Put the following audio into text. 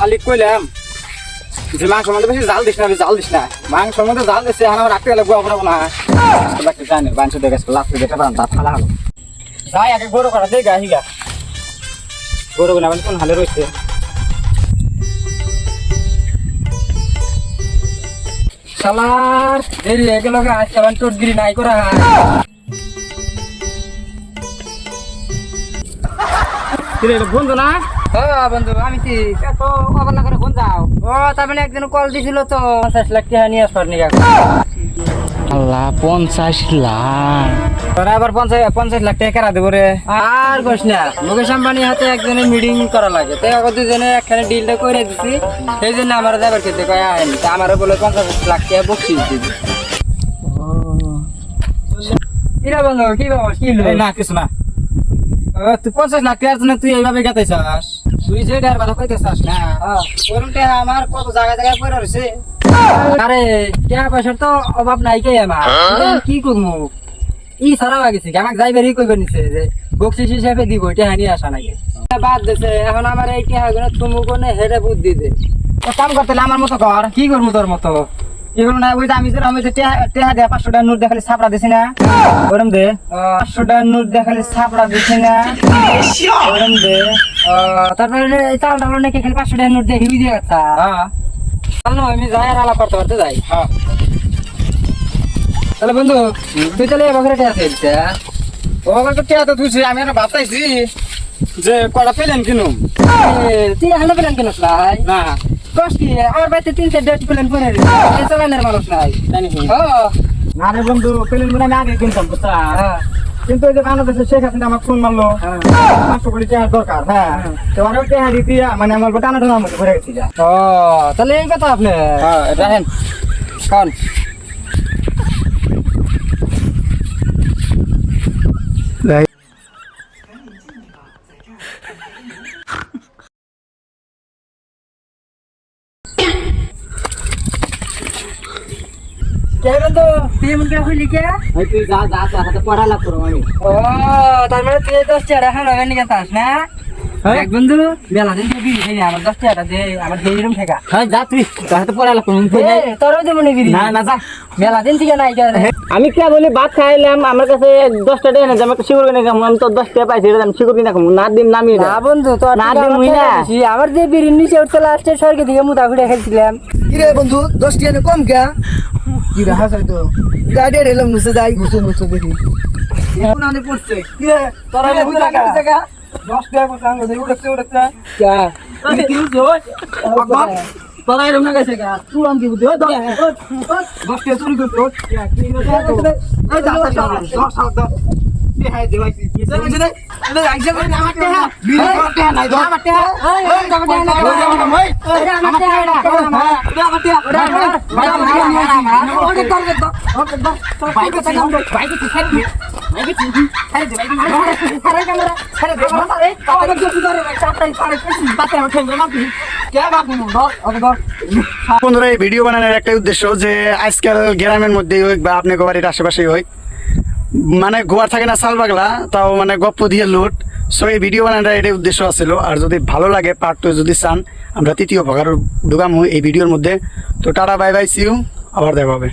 মালিক কইলাম যে মাংসের মধ্যে বেশি জাল দিস না, জাল দিস না। মাংসের মধ্যে জাল দিচ্ছে, আমার রাখতে গেলে গুয়া পড়াবো না। জানি বাঞ্চ দেখে লাস্টে যেতে পারেন তা ফালা হলো। যাই আগে গরু করা দেয় গাহিগা গরু না কোন হালে রয়েছে। শালার দেরি হয়ে গেল, আজকে আবার টোটগিরি নাই করা। বন্ধু না? হ্যাঁ বন্ধু, আমি কি এত কখন না করে ফোন যাও? ও তার মানে একজন কল দিছিল তো 50 লাখ টাকা নিয়ে আসবার নিয়ে। আল্লাহ 50 লাখ, তোরা আবার 50 লাখ টাকা কেরা দেবো রে? আর কইস না, মুকেশ আম্বানির হাতে একজনের মিটিং করা লাগে, তাই আবার দুজনে একখানে ডিলটা করে দিছি। সেই জন্য আমার যাবার খেতে কয় আইন, আমারও বলে 50 লাখ টাকা বকশিস দিবি। কিরা বন্ধু, কি বাবা কি না কিছু না। তুই 50 লাখ টাকার জন্য তুই এইভাবে গেতেছাস? তুই যে ডের কথা কইতেছাস না, ওরম টাকা আমার কত জায়গায় জায়গায় পড়ে রয়েছে। আরে টাকা পয়সার তো অভাব নাই কে আমার, কি করবো? ই সারা গেছে আমাকে যাইবারই কইবার নিছে যে বকশিস হিসাবে দিব, টাকা নিয়ে আসা নাকি বাদ দিছে। এখন আমার এই টাকা গুলো তুমি কোনে হেডে বুদ্ধি দে। কাম করতে আমার মতো কর। কি করবো তোর মতো? কি করবো না? ওই যে আমি যে টেহা দেয়া 500 টাকার নোট দেখালে ছাপড়া দিছি না, ওরম দে। 500 টাকার নোট দেখালে ছাপড়া দিছি না, ওরম দে। তারপরে চাল ডাল নাকি খালি 500 টাকার নোট দিয়ে হিবি দিয়ে গেছে। হ্যাঁ আমি যাই আর আলাপ করতে করতে যাই। হ্যাঁ তাহলে বন্ধু তুই তাহলে এবার টাকা ফেলছে? ওকে তো টেহা তো তুই আমি একটা ভাবতাইছি যে কটা পেলেন কিনু। তুই এখানে পেলেন কেন নাই? না কষ্ট কি আমার বাড়িতে 3-4 পেলেন পরে চালানের মানুষ নাই। জানি হ্যাঁ আরে বন্ধু পেলেন মনে আমি আগে কিনতাম বুঝছা, কিন্তু ওই যে বাংলাদেশের শেখ হাসিনা আমাকে ফোন মারলো 500 কোটি টাকার দরকার। হ্যাঁ তো অনেক টাকা দিতে মানে আমার টানা টানার মধ্যে ঘুরে গেছি যা। ও তাহলে এই কথা আপনি রাখেন কোন কে বন্ধু তুই মন কে হইলি কে? তুই যা যা তোর হাতে পড়ালা করো আমি। ও তার মানে তুই 10 টাকা এখন হবে নিকে তাস না? এক বন্ধু বেলা দিন দিবি এই আমার 10 টাকা দে, আমার দেইরম ঠেকা। হ্যাঁ যা তুই তোর হাতে পড়ালা করো। তোরও যে মনে করি না না যা, বেলা দিন থেকে নাই কেন? আমি কে বলি ভাত খাইলাম আমার কাছে 10 টাকা দেয় না যে আমাকে শিকড় কিনে খাবো। আমি তো 10 টাকা পাইছি, এটা আমি শিকড় কিনে খাবো না। দিন নামি না বন্ধু তোর না দিন মুই না। আমার যে বিড়ির নিচে উঠতে লাস্টে স্বর্গে দিকে মুতা ঘুরে খেলছিলাম। কিরে বন্ধু 10 টাকা কম কে? কি রাহা চাই তো গাড়ি এলাম মুছে যাই মুছে দেখি এখন আনে পড়ছে। কিরে তোরা মুই টাকা 10 টাকা কত আঙ্গ দেই উড়ছে কে আমি কি হই তোরা এরম না গেছে গা তুই আম কি বুঝি 10 টাকা চুরি করছো কি না এই যা 10 দেখাই দেবাইছি কি বুঝছ না এটা আইছে করে আমার টাকা আমার টাকা নাই আমার টাকা এই আমার টাকা নাই আমার টাকা আমার বন্ধুরা এই ভিডিও বানানোর একটাই উদ্দেশ্য যে আজকাল গ্রামের মধ্যেই হোক বা আপনার বাড়ির আশেপাশেই হোক মানে গোয়ার থাকে না চাল পাগলা, তাও মানে গপ্প দিয়ে লুট। সো এই ভিডিও বানানোর এটাই উদ্দেশ্য আছিল। আর যদি ভালো লাগে পার্ট 2 যদি চান আমরা তৃতীয় ভাগ ঢুকাম এই ভিডিওর মধ্যে। তো tata bye bye, see you, আবার দেখা হবে।